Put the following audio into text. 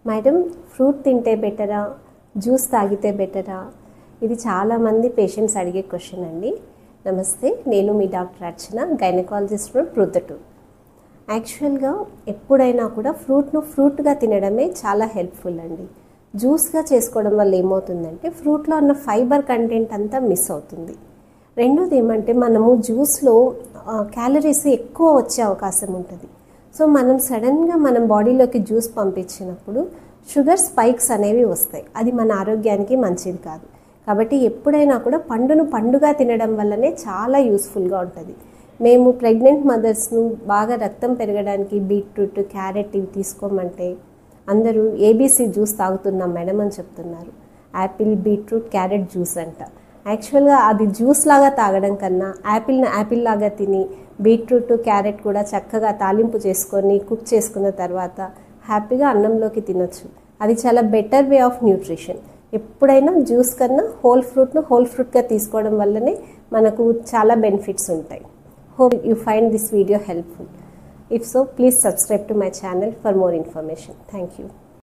Madam fruit తింటే బెటరా, juice తాగితే బెటరా? ఇది చాలామంది పేషెంట్స్ అడిగే క్వశ్చన్ అండి. నమస్తే, నేను మీ doctor Archana, gynaecologist from Proddatur. యాక్చువల్గా ఎప్పుడైనా కూడా ఫ్రూట్గా తినడమే చాలా హెల్ప్ఫుల్ అండి. జ్యూస్గా చేసుకోవడం వల్ల ఏమవుతుందంటే ఫ్రూట్లో ఉన్న ఫైబర్ కంటెంట్ అంతా మిస్ అవుతుంది. రెండోది ఏమంటే మనము జ్యూస్లో క్యాలరీస్ ఎక్కువ వచ్చే అవకాశం ఉంటుంది. సో మనం సడన్గా మనం బాడీలోకి జ్యూస్ పంపించినప్పుడు షుగర్ స్పైక్స్ అనేవి వస్తాయి. అది మన ఆరోగ్యానికి మంచిది కాదు. కాబట్టి ఎప్పుడైనా కూడా పండుగా తినడం వల్లనే చాలా యూస్ఫుల్గా ఉంటుంది. మేము ప్రెగ్నెంట్ మదర్స్ను బాగా రక్తం పెరగడానికి బీట్రూట్, క్యారెట్ ఇవి తీసుకోమంటే అందరూ ఏబీసీ జ్యూస్ తాగుతున్నాం మేడం అని చెప్తున్నారు. యాపిల్, బీట్రూట్, క్యారెట్ జ్యూస్ అంట. యాక్చువల్గా అది జ్యూస్ లాగా తాగడం కన్నా యాపిల్ లాగా తిని బీట్రూట్, క్యారెట్ కూడా చక్కగా తాలింపు చేసుకొని కుక్ చేసుకున్న తర్వాత హ్యాపీగా అన్నంలోకి తినొచ్చు. అది చాలా బెటర్ వే ఆఫ్ న్యూట్రిషన్. ఎప్పుడైనా జ్యూస్ కన్నా హోల్ ఫ్రూట్గా తీసుకోవడం వల్లనే మనకు చాలా బెనిఫిట్స్ ఉంటాయి. Hope you find this video helpful. If so, please subscribe to my channel for more information. Thank you.